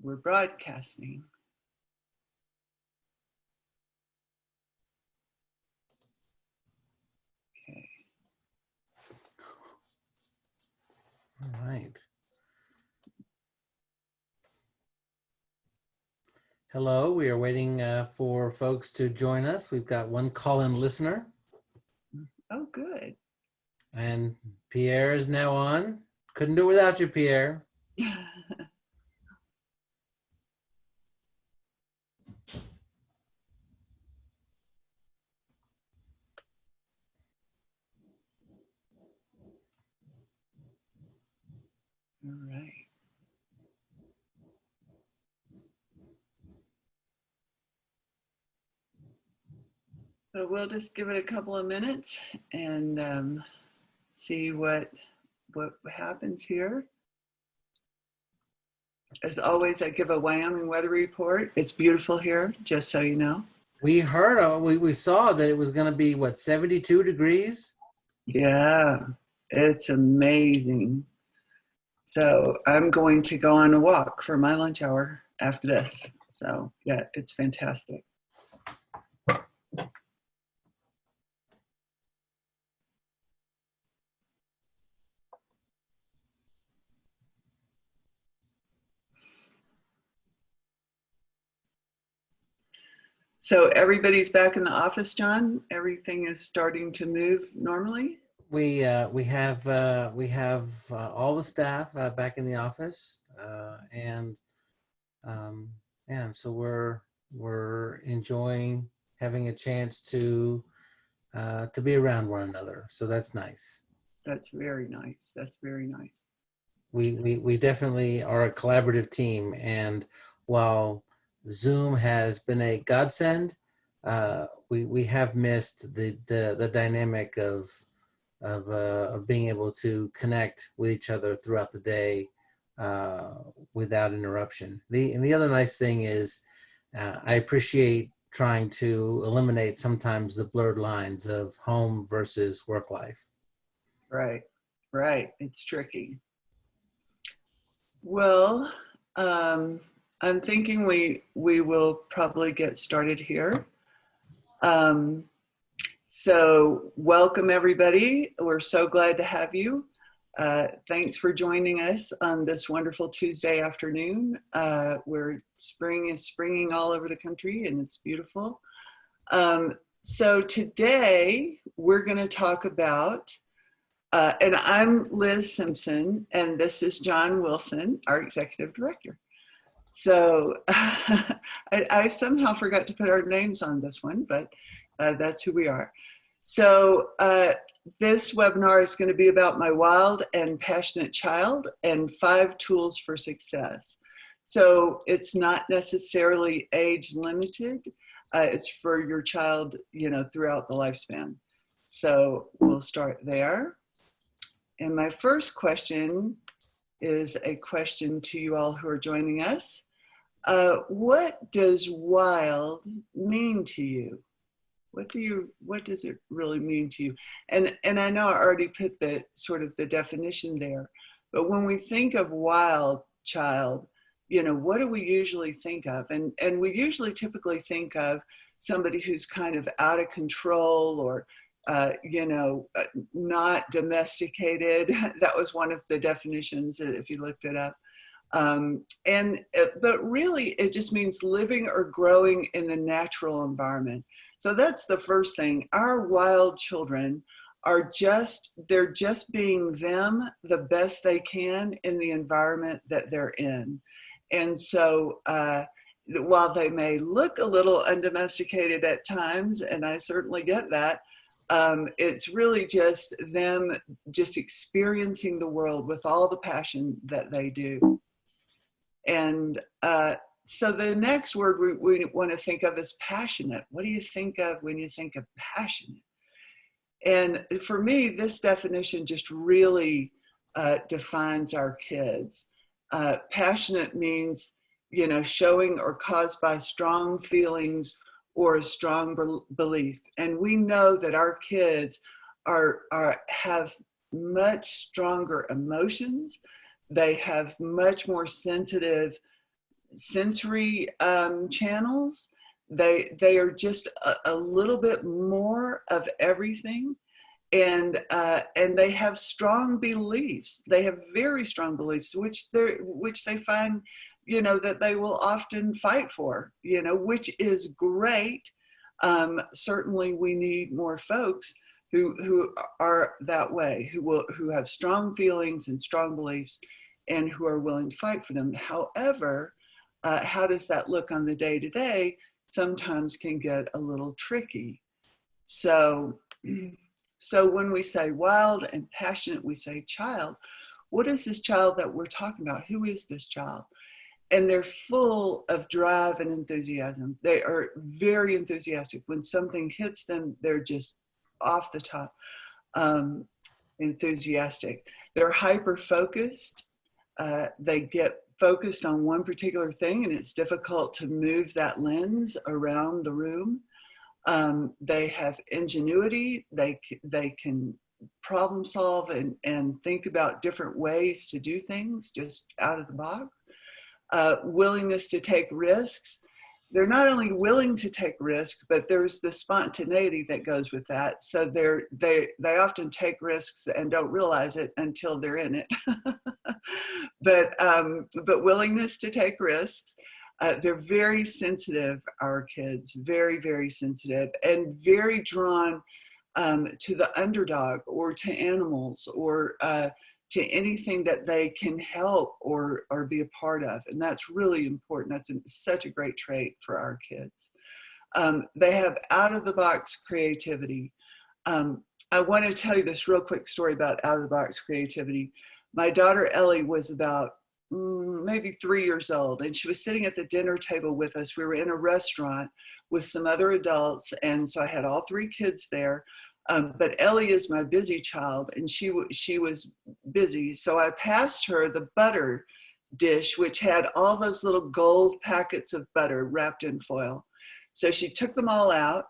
We're broadcasting. Okay. All right. Hello, we are waiting for folks to join us. We've got one call-in listener. Oh, good. And Pierre is now on. Couldn't do it without you, Pierre. All right. So we'll just give it a couple of minutes and see what happens here. As always, I give a Wyoming weather report. It's beautiful here, just so you know. We heard, we saw that it was going to be, what, 72 degrees? Yeah, it's amazing. So I'm going to go on a walk for my lunch hour after this. So yeah, it's fantastic. So everybody's back in the office, John? Everything is starting to move normally? We have all the staff back in the office, and so we're enjoying having a chance to be around one another. So that's nice. That's very nice. That's very nice. We definitely are a collaborative team, and while Zoom has been a godsend, we have missed the dynamic of being able to connect with each other throughout the day without interruption. The other nice thing is I appreciate trying to eliminate sometimes the blurred lines of home versus work life. Right, right. It's tricky. Well, I'm thinking we will probably get started here. So welcome everybody. We're so glad to have you. Thanks for joining us on this wonderful Tuesday afternoon where spring is springing all over the country and it's beautiful. So today we're going to talk about, and I'm Liz Simpson, and this is John Wilson, our executive director. So I somehow forgot to put our names on this one, but that's who we are. So this webinar is going to be about my wild and passionate child and 5 tools for success. So it's not necessarily age limited. It's for your child, you know, throughout the lifespan. So we'll start there. And my first question is a question to you all who are joining us. What does wild mean to you? What does it really mean to you? And I know I already put the sort of the definition there, but when we think of wild child, you know, what do we usually think of? And we usually typically think of somebody who's kind of out of control or you know, not domesticated. That was one of the definitions if you looked it up. But really it just means living or growing in a natural environment. So that's the first thing. Our wild children are they're just being them the best they can in the environment that they're in. And so while they may look a little undomesticated at times, and I certainly get that, it's really just them just experiencing the world with all the passion that they do. And so the next word we want to think of is passionate. What do you think of when you think of passionate? And for me, this definition just really defines our kids. Passionate means, you know, showing or caused by strong feelings or a strong belief. And we know that our kids have much stronger emotions. They have much more sensitive sensory channels. They are just a little bit more of everything, and they have strong beliefs. They have very strong beliefs, which they find, that they will often fight for, which is great. Certainly, we need more folks who are that way, who have strong feelings and strong beliefs, and who are willing to fight for them. However, how does that look on the day-to-day? Sometimes can get a little tricky. So when we say wild and passionate, we say child. What is this child that we're talking about? Who is this child? And they're full of drive and enthusiasm. They are very enthusiastic. When something hits them, they're just off the top enthusiastic. They're hyper-focused. They get focused on one particular thing, and it's difficult to move that lens around the room. They have ingenuity. They can problem solve and think about different ways to do things just out of the box. Willingness to take risks. They're not only willing to take risks, but there's the spontaneity that goes with that. So they often take risks and don't realize it until they're in it. But willingness to take risks. They're very sensitive, our kids, very, very sensitive, and very drawn to the underdog or to animals or to anything that they can help or be a part of. And that's really important. That's such a great trait for our kids. They have out-of-the-box creativity. I want to tell you this real quick story about out-of-the-box creativity. My daughter Ellie was about maybe 3 years old, and she was sitting at the dinner table with us. We were in a restaurant with some other adults, and so I had all 3 kids there. But Ellie is my busy child, and she was busy. So I passed her the butter dish, which had all those little gold packets of butter wrapped in foil. So she took them all out,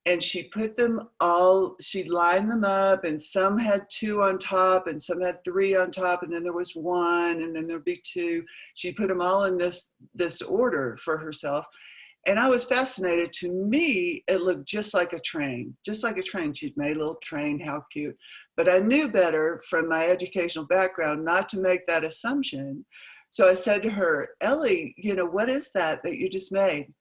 and she put them all, she lined them up, and some had 2 on top, and some had 3 on top, and then there was 1, and then there'd be 2. She put them all in this order for herself. And I was fascinated. To me, it looked just like a train, just like a train. She'd made a little train, how cute. But I knew better from my educational background not to make that assumption. So I said to her, Ellie, what is that you just made?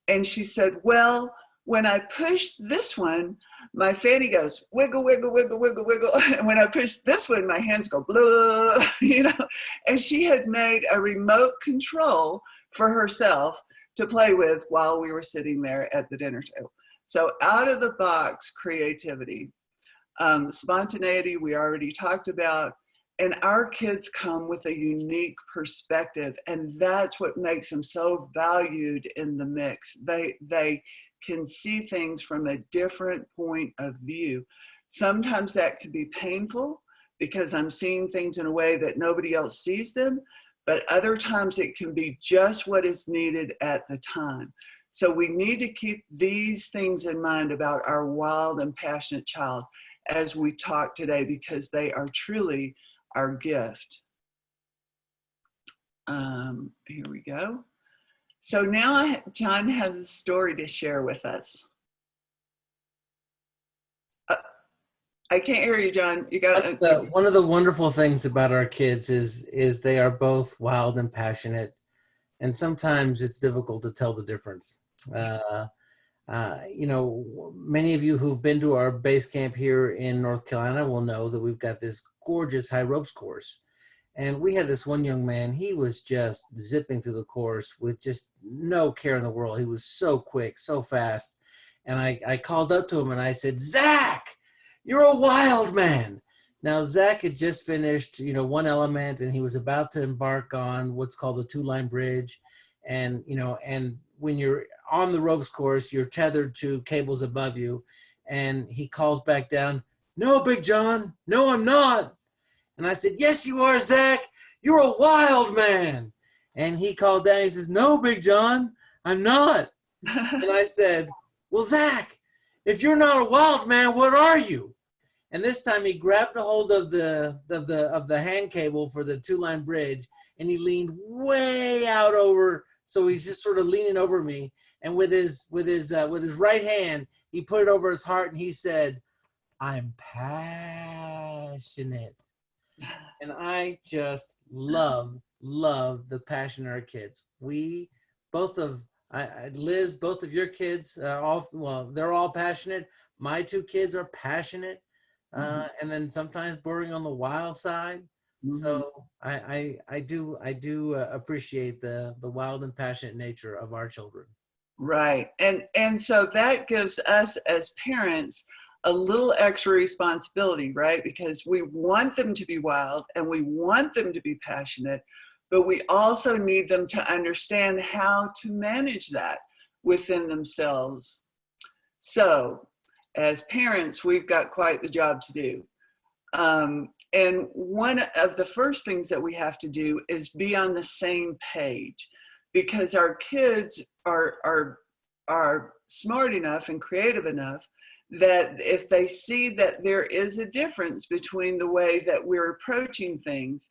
And she said, well, when I push this one, my fanny goes wiggle, wiggle, wiggle, wiggle, wiggle. And when I push this one, my hands go blah, And she had made a remote control for herself to play with while we were sitting there at the dinner table. So out of the box creativity, spontaneity, we already talked about, and our kids come with a unique perspective, and that's what makes them so valued in the mix. They can see things from a different point of view. Sometimes that can be painful because I'm seeing things in a way that nobody else sees them. But other times it can be just what is needed at the time. So we need to keep these things in mind about our wild and passionate child as we talk today, because they are truly our gift. Here we go. So now John has a story to share with us. I can't hear you, John. You got one of the wonderful things about our kids is they are both wild and passionate, and sometimes it's difficult to tell the difference. Many of you who've been to our base camp here in North Carolina will know that we've got this gorgeous high ropes course. And we had this one young man, he was just zipping through the course with just no care in the world. He was so quick, so fast. And I called up to him and I said, Zach, you're a wild man. Now, Zach had just finished, one element, and he was about to embark on what's called the 2-line bridge. And, and when you're on the ropes course, you're tethered to cables above you. And he calls back down, no, Big John, no, I'm not. And I said, yes, you are, Zach. You're a wild man. And he called down, he says, no, Big John, I'm not. And I said, well, Zach, if you're not a wild man, what are you? And this time he grabbed a hold of the hand cable for the 2-line bridge, and he leaned way out over So he's just sort of leaning over me, and with his right hand, he put it over his heart, and he said, "I'm passionate." And I just love the passion in our kids. We both of Liz, both of your kids, they're all passionate. My two kids are passionate, and then sometimes bordering on the wild side. So I do appreciate the wild and passionate nature of our children. Right. And so that gives us as parents a little extra responsibility, right? Because we want them to be wild and we want them to be passionate, but we also need them to understand how to manage that within themselves. So as parents, we've got quite the job to do. And one of the first things that we have to do is be on the same page, because our kids are smart enough and creative enough that if they see that there is a difference between the way that we're approaching things,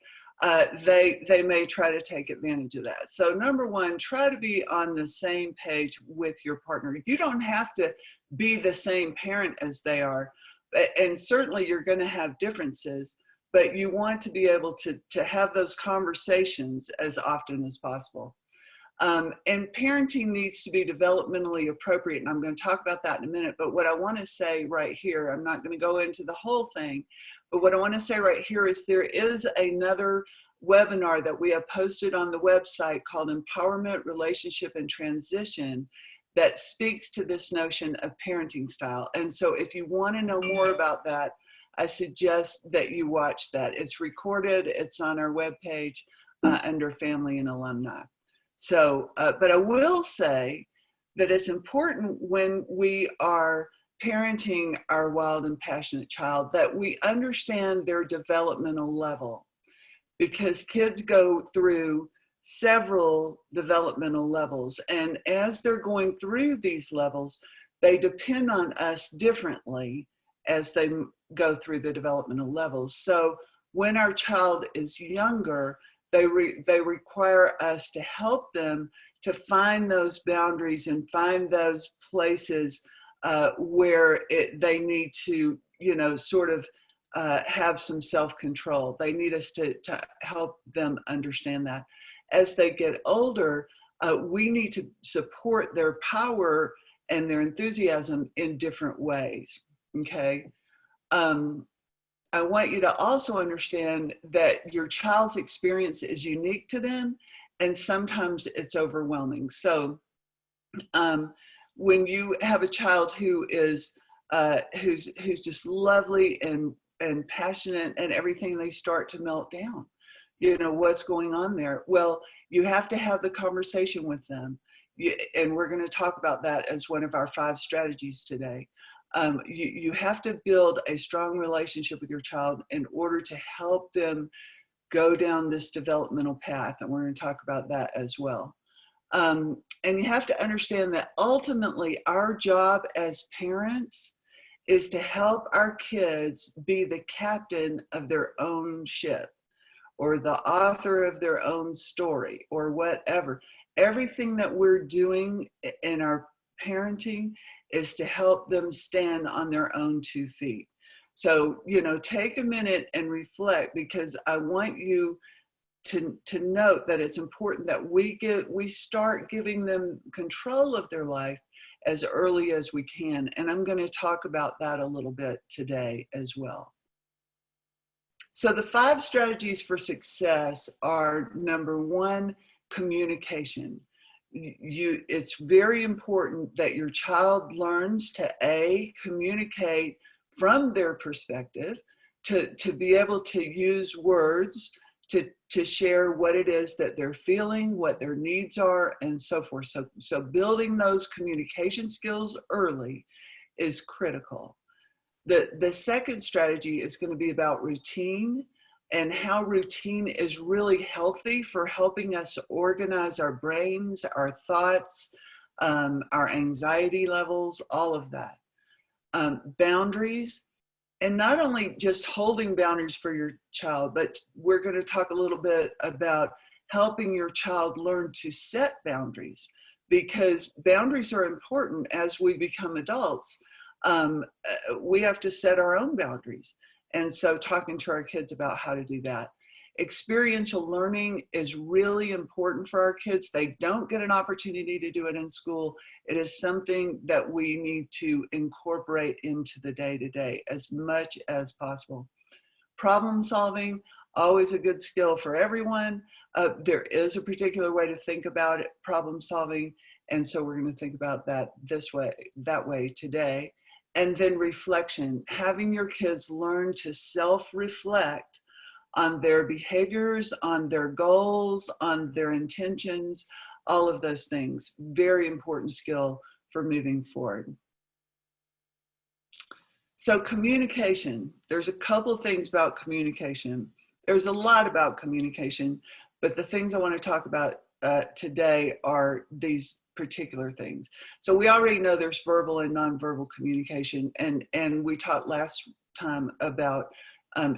they may try to take advantage of that. So number one, try to be on the same page with your partner. You don't have to be the same parent as they are, and certainly you're going to have differences, but you want to be able to have those conversations as often as possible. And parenting needs to be developmentally appropriate, and I'm going to talk about that in a minute. But what I want to say right here, I'm not going to go into the whole thing, but what I want to say right here is there is another webinar that we have posted on the website called Empowerment, Relationship, and Transition that speaks to this notion of parenting style. And so if you want to know more about that, I suggest that you watch that. It's recorded, it's on our webpage under Family and Alumni. So, but I will say that it's important when we are parenting our wild and passionate child that we understand their developmental level, because kids go through several developmental levels. And as they're going through these levels, they depend on us differently as they go through the developmental levels. So when our child is younger, they require us to help them to find those boundaries and find those places where they need to, sort of have some self-control. They need us to help them understand that. As they get older, we need to support their power and their enthusiasm in different ways, okay? I want you to also understand that your child's experience is unique to them, and sometimes it's overwhelming. So when you have a child who is who's just lovely and passionate and everything, they start to melt down. What's going on there? Well, you have to have the conversation with them. And we're going to talk about that as one of our 5 strategies today. You have to build a strong relationship with your child in order to help them go down this developmental path. And we're going to talk about that as well. And you have to understand that ultimately our job as parents is to help our kids be the captain of their own ship, or the author of their own story, or whatever. Everything that we're doing in our parenting is to help them stand on their own 2 feet. So, take a minute and reflect, because I want you to note that it's important that we start giving them control of their life as early as we can. And I'm going to talk about that a little bit today as well. So the 5 strategies for success are: number 1, communication. It's very important that your child learns to communicate from their perspective, to be able to use words to share what it is that they're feeling, what their needs are, and so forth. So building those communication skills early is critical. The second strategy is going to be about routine, and how routine is really healthy for helping us organize our brains, our thoughts, our anxiety levels, all of that. Boundaries, and not only just holding boundaries for your child, but we're going to talk a little bit about helping your child learn to set boundaries, because boundaries are important as we become adults. We have to set our own boundaries. And so talking to our kids about how to do that. Experiential learning is really important for our kids. They don't get an opportunity to do it in school. It is something that we need to incorporate into the day-to-day as much as possible. Problem solving, always a good skill for everyone. There is a particular way to think about it, problem solving, and so we're going to think about that this way, that way today. And then reflection, having your kids learn to self-reflect on their behaviors, on their goals, on their intentions, all of those things. Very important skill for moving forward. So communication, there's a couple things about communication. There's a lot about communication, but the things I want to talk about today are these particular things. So we already know there's verbal and nonverbal communication, and we talked last time about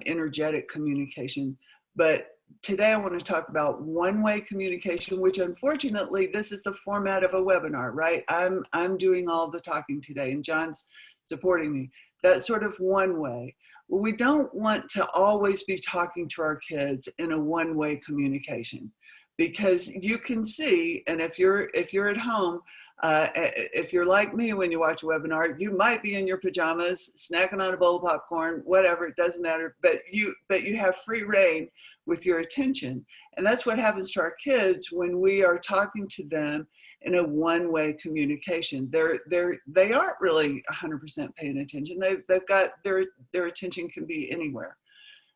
energetic communication, but today I want to talk about one-way communication, which unfortunately this is the format of a webinar, right? I'm doing all the talking today and John's supporting me. That sort of one way. Well, we don't want to always be talking to our kids in a one-way communication, because you can see, and if you're at home, if you're like me when you watch a webinar, you might be in your pajamas, snacking on a bowl of popcorn, whatever, it doesn't matter, but you have free reign with your attention. And that's what happens to our kids when we are talking to them in a one-way communication. They aren't really 100% paying attention. They've got their attention can be anywhere.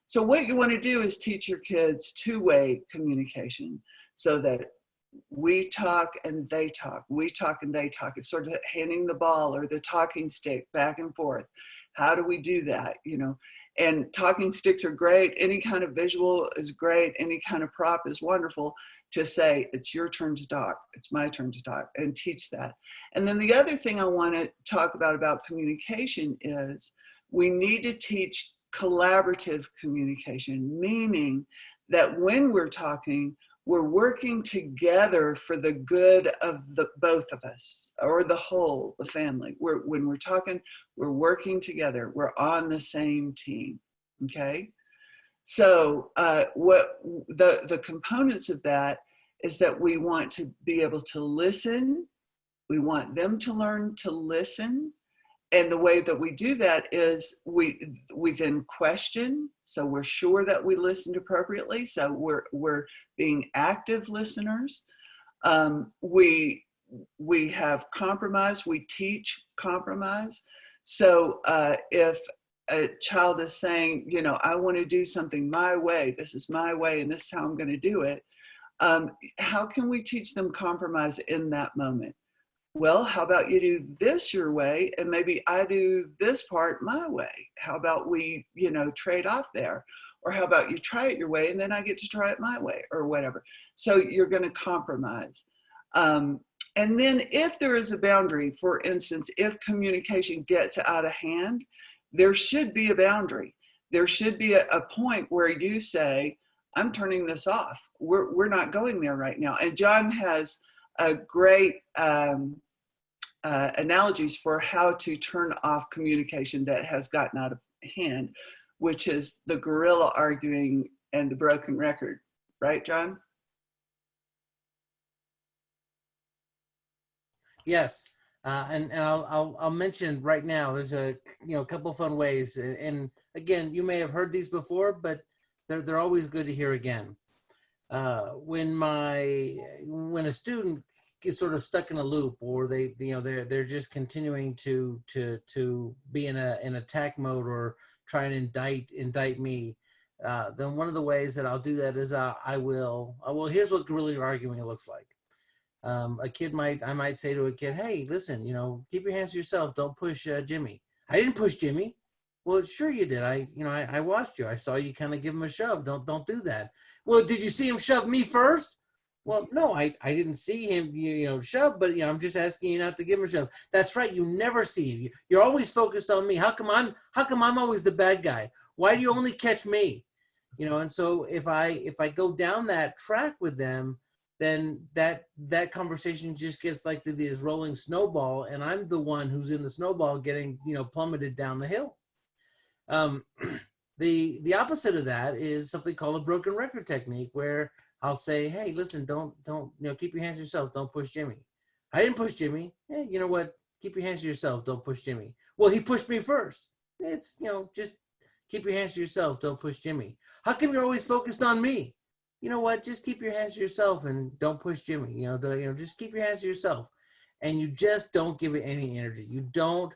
So what you want to do is teach your kids two-way communication, so that we talk and they talk, we talk and they talk. It's sort of handing the ball or the talking stick back and forth. How do we do that? You know, and talking sticks are great. Any kind of visual is great. Any kind of prop is wonderful to say, it's your turn to talk, it's my turn to talk, and teach that. And then the other thing I want to talk about communication is we need to teach collaborative communication, meaning that when we're talking, we're working together for the good of the both of us, or the whole, the family. When we're talking, we're working together. We're on the same team, okay? So what the components of that is that we want to be able to listen. We want them to learn to listen. And the way that we do that is we then question, so we're sure that we listened appropriately. So we're being active listeners. We have compromise. We teach compromise. So if a child is saying, you know, I want to do something my way, this is my way, and this is how I'm going to do it, how can we teach them compromise in that moment? Well, how about you do this your way, and maybe I do this part my way? How about we, you know, trade off there? Or how about you try it your way and then I get to try it my way, or whatever. So you're going to compromise. And then if there is a boundary, for instance, if communication gets out of hand, there should be a boundary. There should be a point where you say, I'm turning this off. We're not going there right now. And John has a great analogies for how to turn off communication that has gotten out of hand, which is the gorilla arguing and the broken record. Right, John? Yes, and I'll mention right now. There's a couple fun ways, and again, you may have heard these before, but they're always good to hear again. When a student is sort of stuck in a loop, or they're just continuing to be in attack mode or try and indict me, then one of the ways that I'll do that is I will here's what guerrilla arguing looks like. I might say to a kid, hey, listen, keep your hands to yourself, don't push Jimmy. I didn't push Jimmy. Well, sure you did. I watched you. I saw you kind of give him a shove. Don't do that. Well, did you see him shove me first? Well, no, I didn't see him, shove, but I'm just asking you not to give him a shove. That's right. You never see him. You're always focused on me. How come I'm always the bad guy? Why do you only catch me? And so if I go down that track with them, then that conversation just gets like this rolling snowball, and I'm the one who's in the snowball getting plummeted down the hill. The opposite of that is something called a broken record technique, where I'll say, hey, listen, don't keep your hands to yourself, don't push Jimmy. I didn't push Jimmy. Hey, you know what, keep your hands to yourself, don't push Jimmy. Well, he pushed me first. It's just keep your hands to yourself, don't push Jimmy. How come you're always focused on me? You know what, just keep your hands to yourself and don't push Jimmy. Just keep your hands to yourself. And you just don't give it any energy. You don't,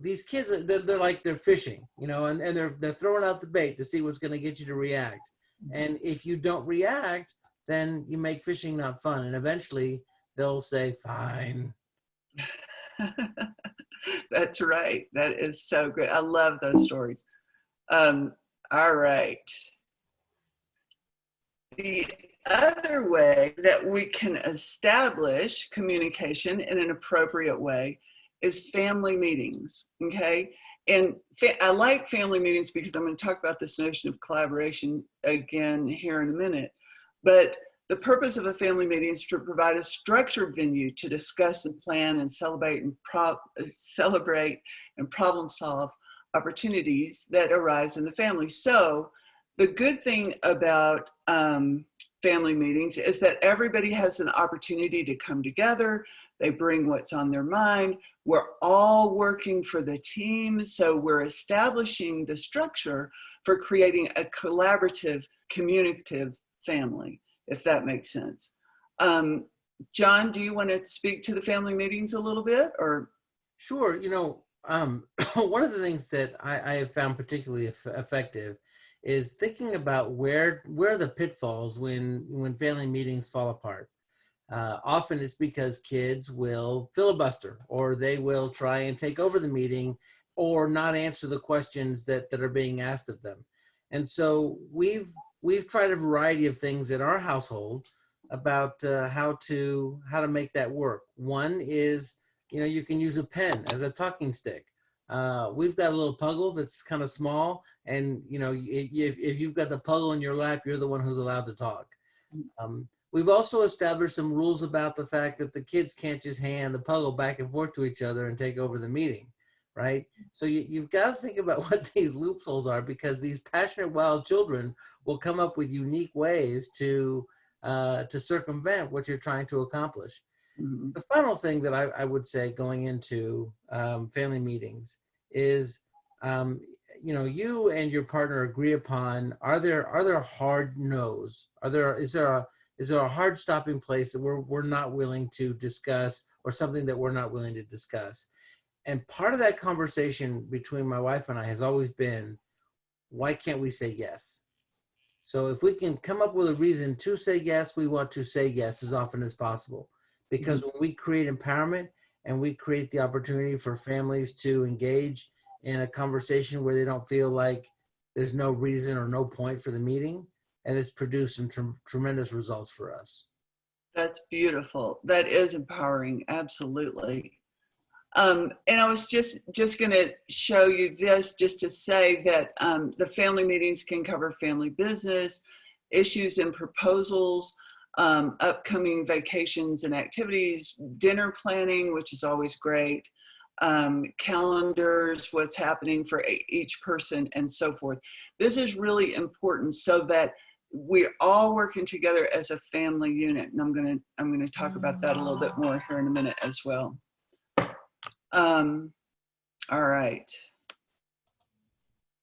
these kids, they're like they're fishing, and they're throwing out the bait to see what's going to get you to react. And if you don't react, then you make fishing not fun. And eventually they'll say, fine. That's right. That is so good. I love those stories. All right. The other way that we can establish communication in an appropriate way is family meetings, okay? And I like family meetings because I'm going to talk about this notion of collaboration again here in a minute. But the purpose of a family meeting is to provide a structured venue to discuss and plan and celebrate and problem solve opportunities that arise in the family. So the good thing about family meetings is that everybody has an opportunity to come together. They bring what's on their mind. We're all working for the team. So we're establishing the structure for creating a collaborative, communicative family, if that makes sense. John, do you want to speak to the family meetings a little bit, or? Sure. One of the things that I have found particularly effective is thinking about where the pitfalls when family meetings fall apart. Often it's because kids will filibuster, or they will try and take over the meeting, or not answer the questions that are being asked of them. And so we've tried a variety of things in our household about how to make that work. One is, you can use a pen as a talking stick. We've got a little puggle that's kind of small, and if you've got the puggle in your lap, you're the one who's allowed to talk. We've also established some rules about the fact that the kids can't just hand the puggle back and forth to each other and take over the meeting, right? So you've got to think about what these loopholes are, because these passionate, wild children will come up with unique ways to circumvent what you're trying to accomplish. Mm-hmm. The final thing that I would say going into family meetings is, you and your partner agree upon, are there hard no's? Is there a hard stopping place that we're not willing to discuss, or something that we're not willing to discuss? And part of that conversation between my wife and I has always been, why can't we say yes? So if we can come up with a reason to say yes, we want to say yes as often as possible. Because when we create empowerment and we create the opportunity for families to engage in a conversation where they don't feel like there's no reason or no point for the meeting, and it's produced some tremendous results for us. That's beautiful. That is empowering, absolutely. And I was just going to show you this, just to say that the family meetings can cover family business, issues and proposals, upcoming vacations and activities, dinner planning, which is always great, calendars, what's happening for each person, and so forth. This is really important so that we're all working together as a family unit. And I'm going to talk about that a little bit more here in a minute as well. All right.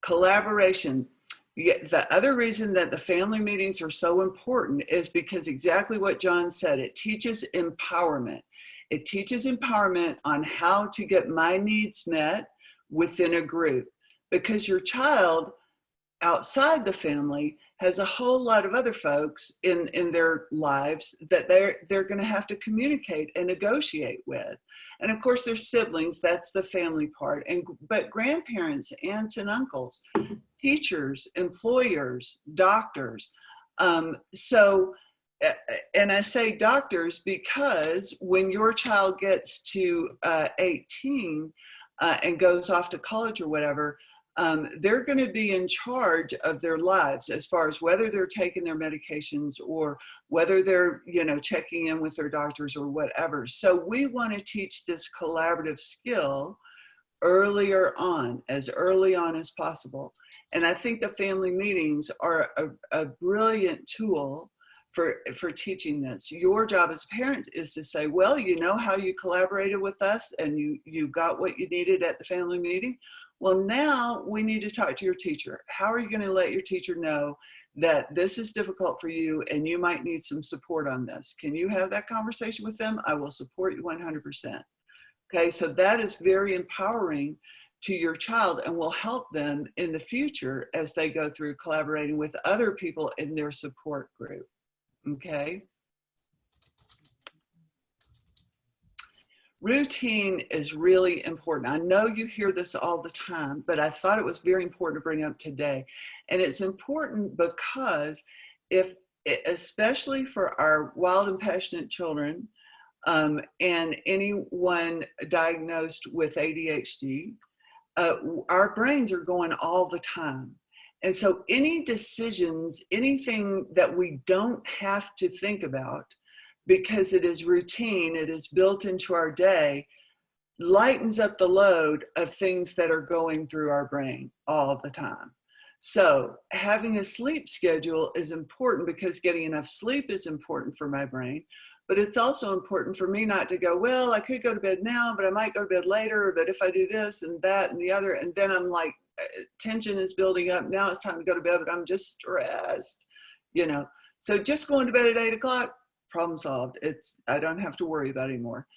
Collaboration. The other reason that the family meetings are so important is because exactly what John said, it teaches empowerment. It teaches empowerment on how to get my needs met within a group, because your child outside the family has a whole lot of other folks in their lives that they're going to have to communicate and negotiate with. And of course, there's siblings, that's the family part, but grandparents, aunts and uncles, teachers, employers, doctors. And I say doctors because when your child gets to 18 and goes off to college or whatever, they're going to be in charge of their lives as far as whether they're taking their medications or whether they're, checking in with their doctors or whatever. So we want to teach this collaborative skill earlier on, as early on as possible. And I think the family meetings are a brilliant tool for teaching this. Your job as a parent is to say, well, you know how you collaborated with us and you got what you needed at the family meeting. Well, now we need to talk to your teacher. How are you going to let your teacher know that this is difficult for you and you might need some support on this? Can you have that conversation with them? I will support you 100%. Okay, so that is very empowering to your child and will help them in the future as they go through collaborating with other people in their support group. Okay. Routine is really important. I know you hear this all the time, but I thought it was very important to bring up today. And it's important because especially for our wild and passionate children, and anyone diagnosed with ADHD, our brains are going all the time. And so any decisions, anything that we don't have to think about because it is routine, it is built into our day, lightens up the load of things that are going through our brain all the time. So having a sleep schedule is important because getting enough sleep is important for my brain. But it's also important for me not to go, well, I could go to bed now, but I might go to bed later. But if I do this and that and the other, and then I'm like, tension is building up. Now it's time to go to bed, but I'm just stressed, So just going to bed at 8 o'clock, problem solved. I don't have to worry about it anymore.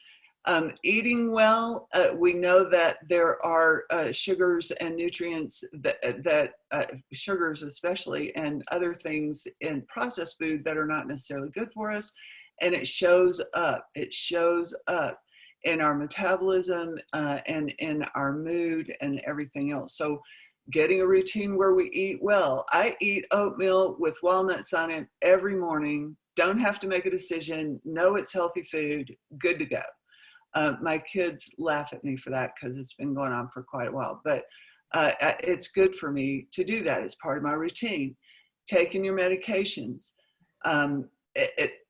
Eating well, we know that there are sugars and nutrients that sugars especially, and other things in processed food that are not necessarily good for us. And it shows up. It shows up in our metabolism and in our mood and everything else. So getting a routine where we eat well. I eat oatmeal with walnuts on it every morning. Don't have to make a decision. Know it's healthy food. Good to go. My kids laugh at me for that because it's been going on for quite a while. But it's good for me to do that. It's part of my routine. Taking your medications.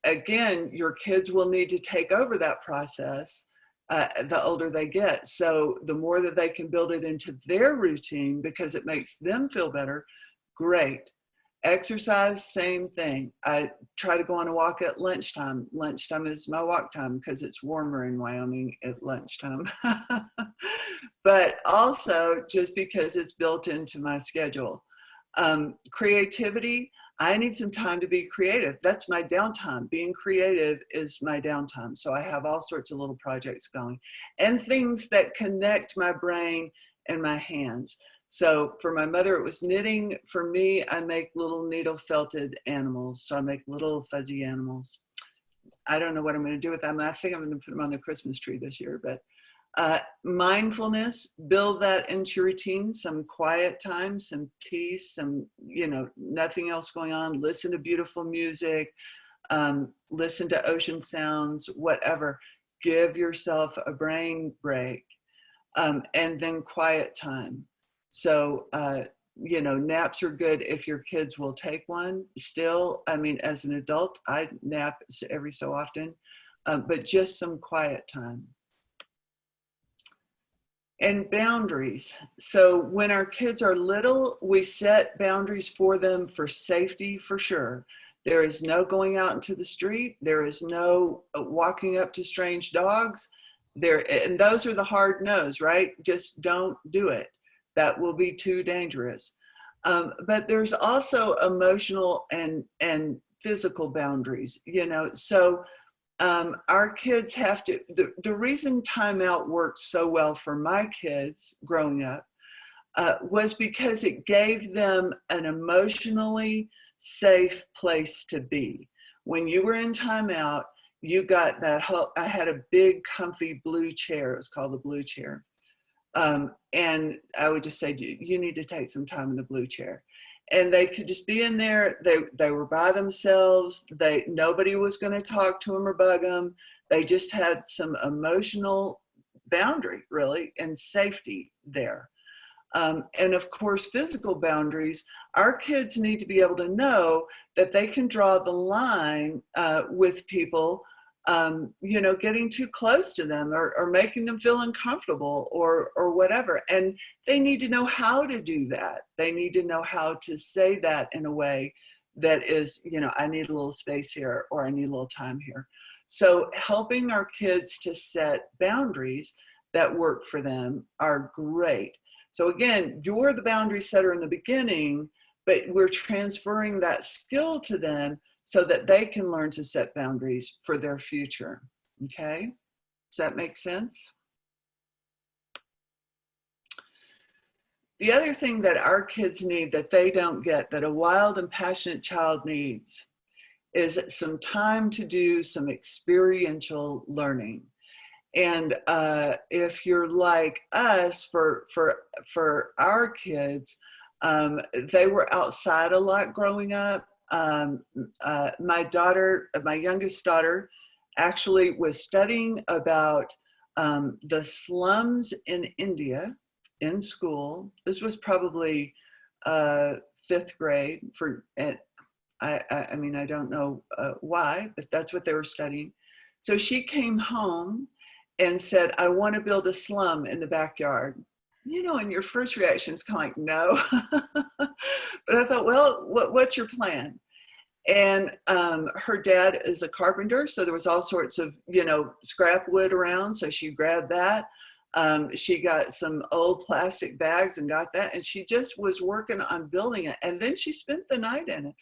Again, your kids will need to take over that process the older they get. So the more that they can build it into their routine because it makes them feel better, great. Exercise, same thing. I try to go on a walk at lunchtime. Lunchtime is my walk time because it's warmer in Wyoming at lunchtime. But also just because it's built into my schedule. Creativity, I need some time to be creative. That's my downtime. Being creative is my downtime. So I have all sorts of little projects going and things that connect my brain and my hands. So for my mother, it was knitting. For me, I make little needle felted animals. So I make little fuzzy animals. I don't know what I'm going to do with them. I think I'm going to put them on the Christmas tree this year, but mindfulness, build that into your routine, some quiet time, some peace, some, nothing else going on. Listen to beautiful music, listen to ocean sounds, whatever. Give yourself a brain break, and then quiet time. So, naps are good if your kids will take one. Still, as an adult, I nap every so often, but just some quiet time. And boundaries. So when our kids are little, we set boundaries for them for safety, for sure. There is no going out into the street. There is no walking up to strange dogs. And those are the hard no's, right? Just don't do it. That will be too dangerous. But there's also emotional and physical boundaries, so our kids have to, the reason timeout worked so well for my kids growing up was because it gave them an emotionally safe place to be. When you were in timeout, you got that whole, I had a big comfy blue chair. It was called the blue chair. And I would just say, you need to take some time in the blue chair. And they could just be in there. They were by themselves. Nobody was going to talk to them or bug them. They just had some emotional boundary, really, and safety there. And of course, physical boundaries, our kids need to be able to know that they can draw the line with people, getting too close to them or making them feel uncomfortable or whatever. And they need to know how to do that. They need to know how to say that in a way that is, I need a little space here, or I need a little time here. So helping our kids to set boundaries that work for them are great. So again, you're the boundary setter in the beginning, but we're transferring that skill to them so that they can learn to set boundaries for their future. Okay? Does that make sense? The other thing that our kids need that they don't get, that a wild and passionate child needs, is some time to do some experiential learning. And if you're like us, for our kids, they were outside a lot growing up. My youngest daughter, actually was studying about the slums in India in school. This was probably 5th grade. I mean, I don't know why, but that's what they were studying. So she came home and said, I want to build a slum in the backyard. And your first reaction is kind of like, no. But I thought, well, what's your plan? And her dad is a carpenter, so there was all sorts of, scrap wood around. So she grabbed that. She got some old plastic bags and got that. And she just was working on building it. And then she spent the night in it.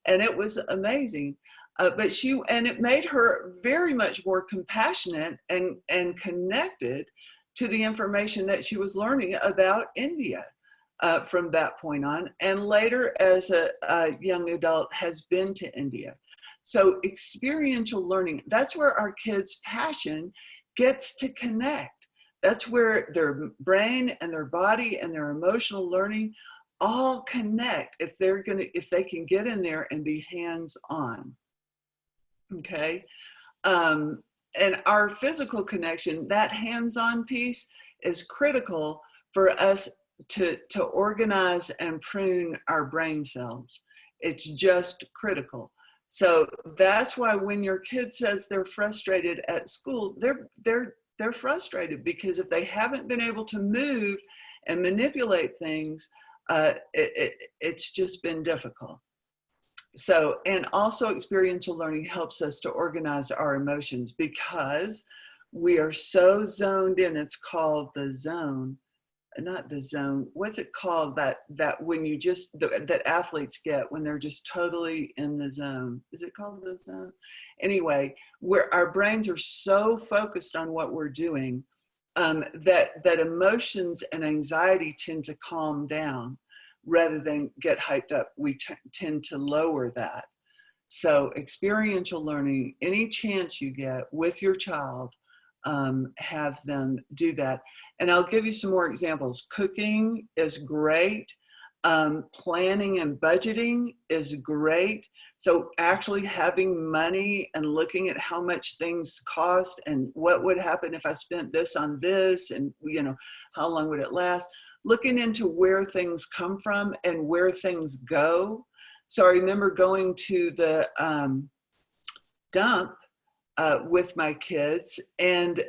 And it was amazing. And it made her very much more compassionate and connected to the information that she was learning about India from that point on. And later, as a young adult, has been to India. So experiential learning, that's where our kids' passion gets to connect. That's where their brain and their body and their emotional learning all connect if they can get in there and be hands-on. Okay. And our physical connection, that hands-on piece, is critical for us to organize and prune our brain cells. It's just critical. So that's why when your kid says they're frustrated at school, they're frustrated because if they haven't been able to move and manipulate things, it's just been difficult. So, and also experiential learning helps us to organize our emotions because we are so zoned in. It's called the zone, not the zone. What's it called? That when you that athletes get when they're just totally in the zone. Is it called the zone? Anyway, where our brains are so focused on what we're doing that emotions and anxiety tend to calm down. Rather than get hyped up, we tend to lower that. So experiential learning, any chance you get with your child, have them do that. And I'll give you some more examples. Cooking is great. Planning and budgeting is great. So actually having money and looking at how much things cost and what would happen if I spent this on this and, how long would it last? Looking into where things come from and where things go. So I remember going to the dump with my kids, and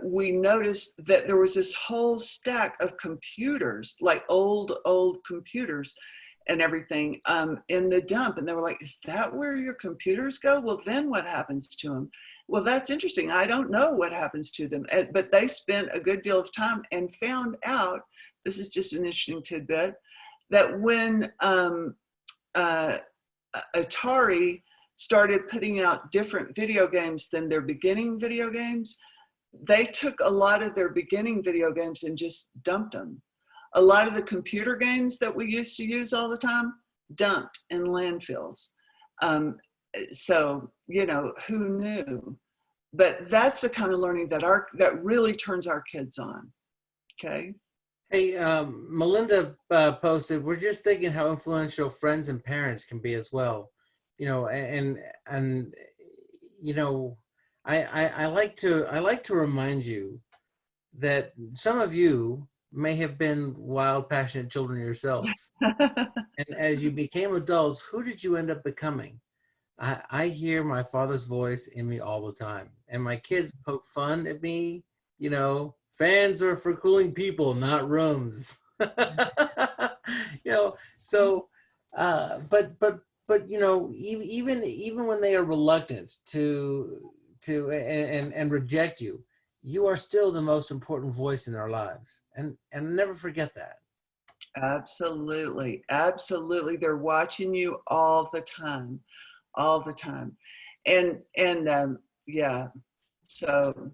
we noticed that there was this whole stack of computers, like old computers and everything in the dump. And they were like, is that where your computers go? Well, then what happens to them? Well, that's interesting. I don't know what happens to them, but they spent a good deal of time and found out, this is just an interesting tidbit, that when Atari started putting out different video games than their beginning video games, they took a lot of their beginning video games and just dumped them. A lot of the computer games that we used to use all the time, dumped in landfills. So, who knew? But that's the kind of learning that really turns our kids on. Okay. Hey, Melinda posted, we're just thinking how influential friends and parents can be as well. I like to remind you that some of you may have been wild, passionate children yourselves. And as you became adults, who did you end up becoming? I hear my father's voice in me all the time. And my kids poke fun at me, fans are for cooling people, not rooms. So even when they are reluctant to reject you, you are still the most important voice in their lives. And never forget that. Absolutely. Absolutely. They're watching you all the time. All the time. And yeah. So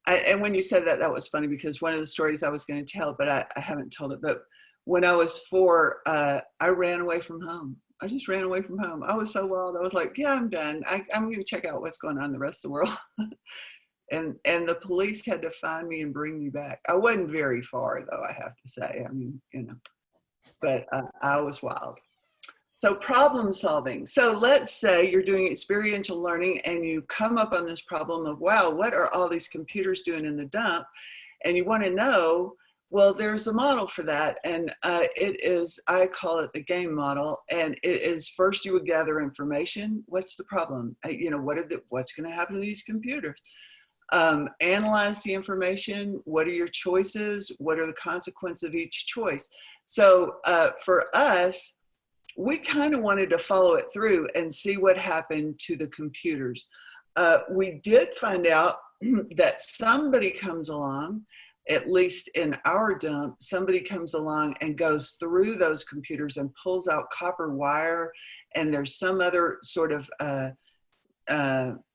and when you said that, that was funny, because one of the stories I was going to tell, but I haven't told it. But when I was 4, I ran away from home. I just ran away from home. I was so wild. I was like, yeah, I'm done. I'm going to check out what's going on in the rest of the world. And the police had to find me and bring me back. I wasn't very far, though, I have to say. I mean, but I was wild. So problem solving. So let's say you're doing experiential learning and you come up on this problem of, wow, what are all these computers doing in the dump? And you want to know, well, there's a model for that. And it is, I call it the game model. And it is, first you would gather information. What's the problem? What's going to happen to these computers? Analyze the information. What are your choices? What are the consequences of each choice? So for us, we kind of wanted to follow it through and see what happened to the computers. We did find out that somebody comes along, at least in our dump, somebody comes along and goes through those computers and pulls out copper wire, and there's some other sort of,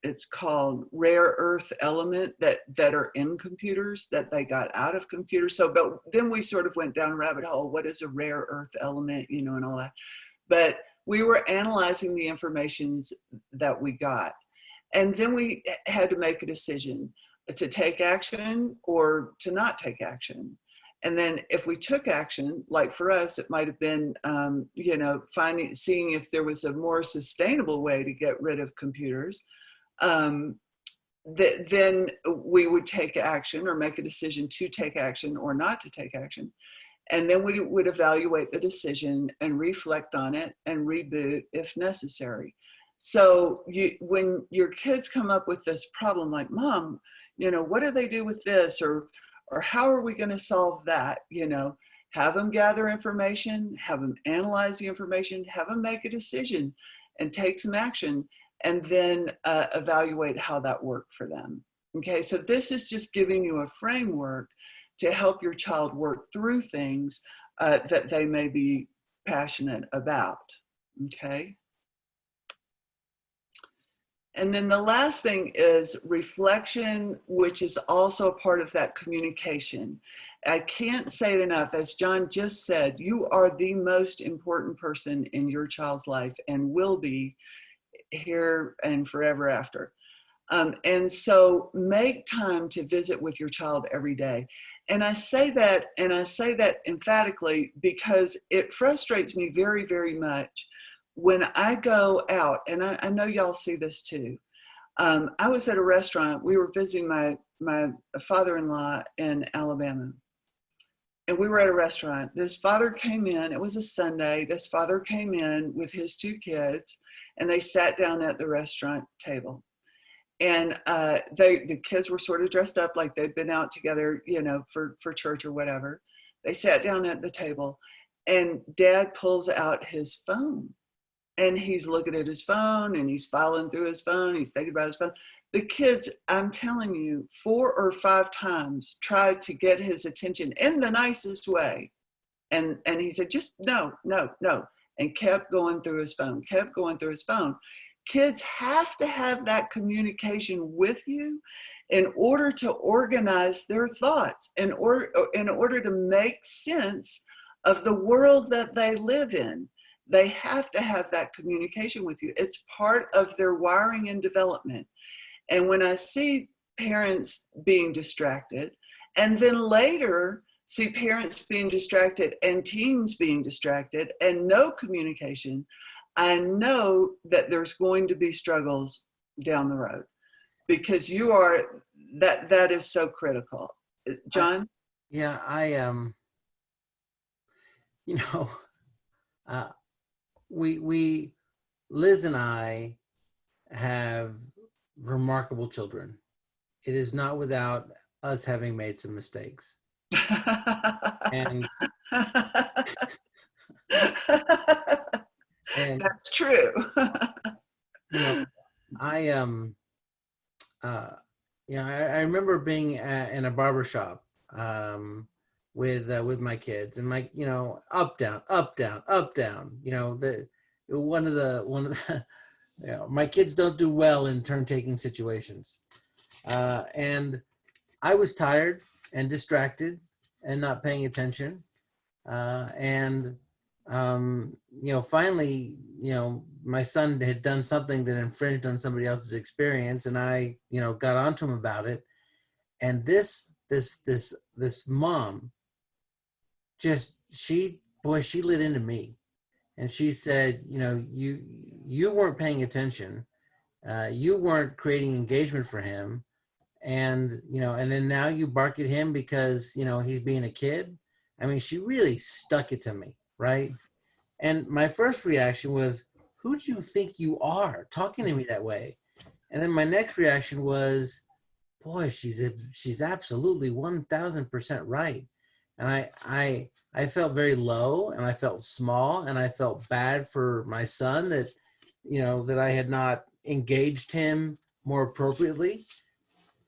it's called rare earth element that are in computers that they got out of computers. So, but then we sort of went down a rabbit hole. What is a rare earth element, and all that. But we were analyzing the information that we got. And then we had to make a decision to take action or to not take action. And then if we took action, like for us, it might have been, seeing if there was a more sustainable way to get rid of computers. Then we would take action or make a decision to take action or not to take action. And then we would evaluate the decision and reflect on it and reboot if necessary. So when your kids come up with this problem, like, Mom, what do they do with this? Or how are we going to solve that? Have them gather information, have them analyze the information, have them make a decision and take some action, and then evaluate how that worked for them. Okay, so this is just giving you a framework to help your child work through things that they may be passionate about, okay? And then the last thing is reflection, which is also a part of that communication. I can't say it enough, as John just said, you are the most important person in your child's life and will be here and forever after. And so make time to visit with your child every day. And I say that emphatically because it frustrates me very, very much when I go out, and I know y'all see this too. I was at a restaurant. We were visiting my father-in-law in Alabama. And we were at a restaurant. This father came in, it was a Sunday. This father came in with his 2 kids, and they sat down at the restaurant table. And the kids were sort of dressed up like they'd been out together, for church or whatever. They sat down at the table, and Dad pulls out his phone. And he's looking at his phone, and he's filing through his phone. He's thinking about his phone. The kids, I'm telling you, 4 or 5 times tried to get his attention in the nicest way. And he said, just no, and kept going through his phone. Kids have to have that communication with you in order to organize their thoughts, in order to make sense of the world that they live in. They have to have that communication with you. It's part of their wiring and development. And when I see parents being distracted, and then later see parents being distracted and teens being distracted and no communication, I know that there's going to be struggles down the road, because that is so critical. John? Yeah, you know, uh, we Liz and I have remarkable children. It is not without us having made some mistakes. And and That's true. you know, I uh I remember being in a barber shop with my kids, and my, up down up down up down, the one of the my kids don't do well in turn taking situations, and I was tired and distracted and not paying attention, and finally, my son had done something that infringed on somebody else's experience, and I, got onto him about it. And this mom, just she lit into me, and she said, you weren't paying attention, you weren't creating engagement for him, and and then now you bark at him because he's being a kid. I mean, she really stuck it to me, right? And my first reaction was, who do you think you are talking to me that way? And then my next reaction was, boy, she's absolutely 1000% right. And I felt very low, and I felt small, and I felt bad for my son that that I had not engaged him more appropriately.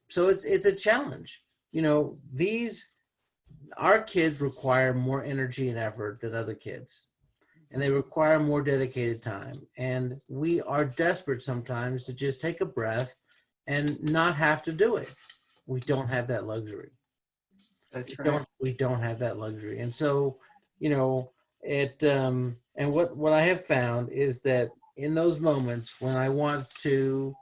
So it's a challenge. These Our kids require more energy and effort than other kids, and they require more dedicated time. And we are desperate sometimes to just take a breath and not have to do it. We don't have that luxury. That's right. We don't have that luxury. And so, and what I have found is that in those moments when I want to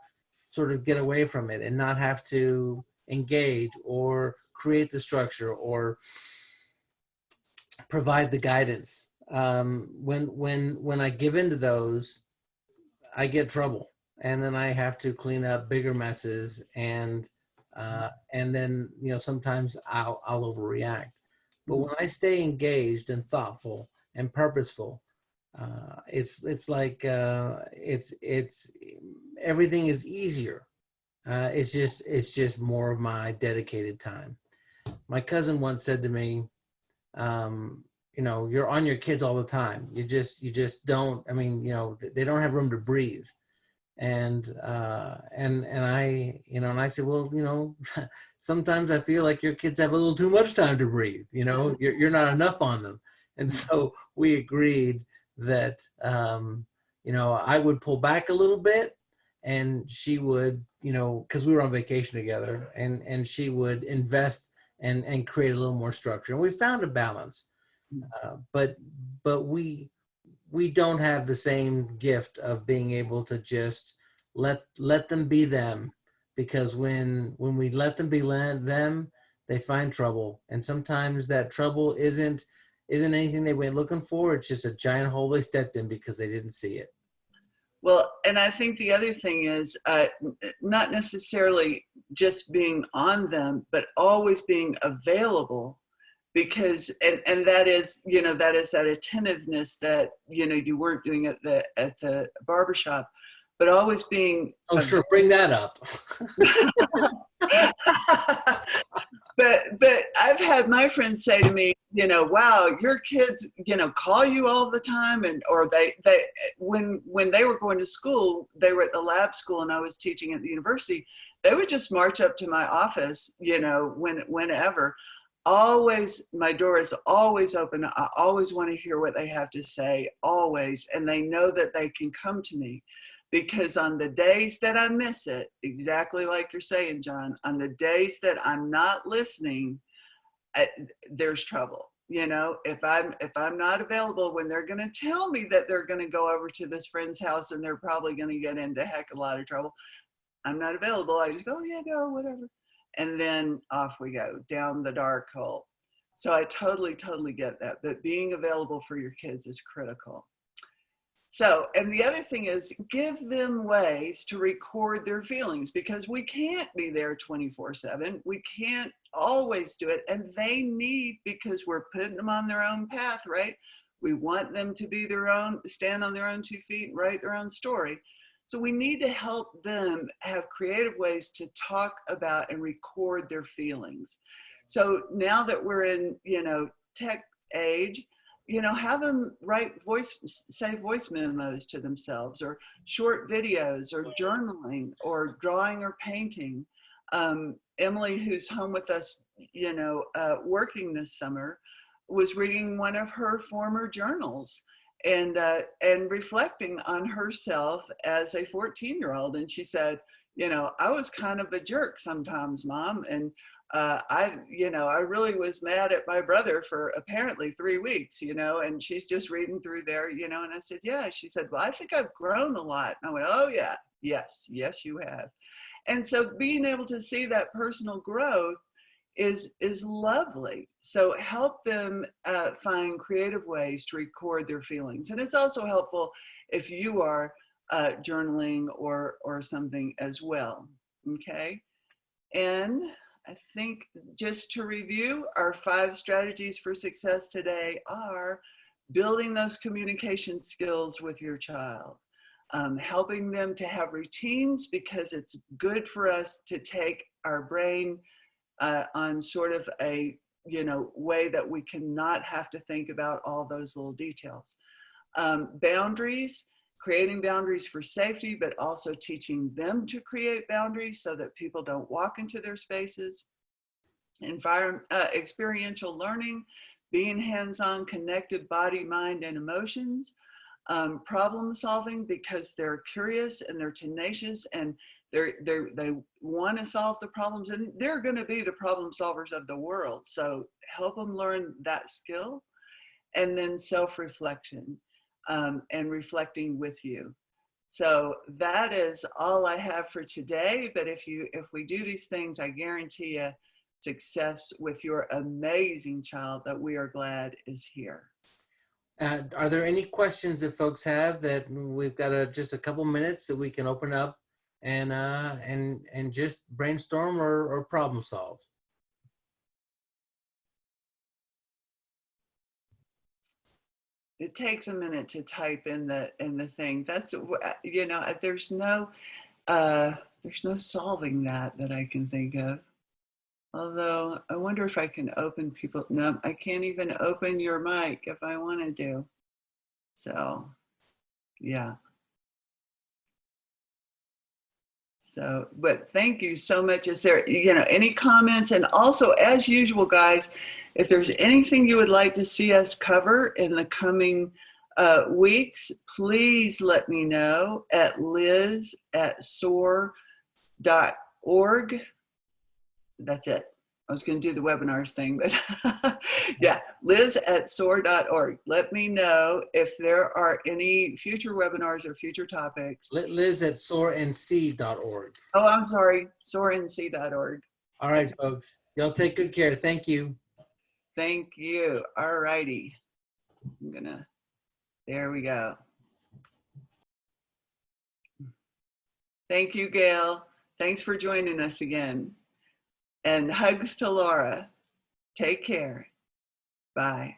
sort of get away from it and not have to engage or create the structure or provide the guidance, when I give into those, I get trouble, and then I have to clean up bigger messes, and then sometimes I'll overreact. But when I stay engaged and thoughtful and purposeful, it's like it's everything is easier. It's just more of my dedicated time. My cousin once said to me, you're on your kids all the time. You just don't. I mean, they don't have room to breathe. And I, and I said, well, sometimes I feel like your kids have a little too much time to breathe. You're not enough on them. And so we agreed that I would pull back a little bit, and she would, because we were on vacation together, and she would invest and create a little more structure. And we found a balance, but we don't have the same gift of being able to just let them be them, because when we let them be them, they find trouble, and sometimes that trouble isn't anything they went looking for. It's just a giant hole they stepped in because they didn't see it. Well, and I think the other thing is not necessarily just being on them, but always being available, because and that is that attentiveness that you weren't doing at the barbershop, but always being Sure, bring that up. but I've had my friends say to me, wow, your kids, call you all the time, or they when they were going to school, they were at the lab school and I was teaching at the university, they would just march up to my office, whenever. Always, my door is always open. I always want to hear what they have to say, always. And they know that they can come to me, because on the days that I miss it, exactly like you're saying, John, on the days that I'm not listening, there's trouble. If I'm not available when they're going to tell me that they're going to go over to this friend's house and they're probably going to get into heck a lot of trouble, I'm not available. I just go, yeah, go, whatever. And then off we go down the dark hole. So I totally get that. But being available for your kids is critical. So, and the other thing is, give them ways to record their feelings, because we can't be there 24/7. We can't always do it. And they need, because we're putting them on their own path, right? We want them to be their own, stand on their own 2 feet, write their own story. So we need to help them have creative ways to talk about and record their feelings. So now that we're in, tech age, have them say voice memos to themselves, or short videos, or journaling, or drawing or painting. Emily, who's home with us, working this summer, was reading one of her former journals and reflecting on herself as a 14-year-old. And she said, I was kind of a jerk sometimes, Mom. And I really was mad at my brother for apparently 3 weeks, and she's just reading through there, and I said, yeah. She said, well, I think I've grown a lot. And I went, oh yeah, yes, you have. And so being able to see that personal growth is lovely. So help them find creative ways to record their feelings. And it's also helpful if you are journaling or something as well, okay? And I think, just to review, our 5 strategies for success today are building those communication skills with your child, helping them to have routines, because it's good for us to take our brain on sort of a way that we cannot have to think about all those little details. Boundaries, creating boundaries for safety, but also teaching them to create boundaries so that people don't walk into their spaces. Experiential learning, being hands-on, connected body, mind, and emotions. Problem solving, because they're curious and they're tenacious, and they want to solve the problems, and they're going to be the problem solvers of the world. So help them learn that skill. And then self-reflection, and reflecting with you. So that is all I have for today. But if we do these things, I guarantee you success with your amazing child that we are glad is here. Are there any questions that folks have? That we've got just a couple minutes that we can open up and just brainstorm or problem solve? It takes a minute to type in the thing. That's, there's no solving that I can think of. Although I wonder if I can open people. No, I can't even open your mic if I want to. So, yeah. So, but thank you so much. Is there, any comments? And also, as usual, guys, if there's anything you would like to see us cover in the coming weeks, please let me know at liz@soar.org. That's it. I was going to do the webinars thing, but yeah, liz@soar.org. Let me know if there are any future webinars or future topics. Liz@soarnc.org. Oh, I'm sorry, soarnc.org. All right, folks. Y'all take good care. Thank you. Thank you. All righty. There we go. Thank you, Gail. Thanks for joining us again. And hugs to Laura. Take care. Bye.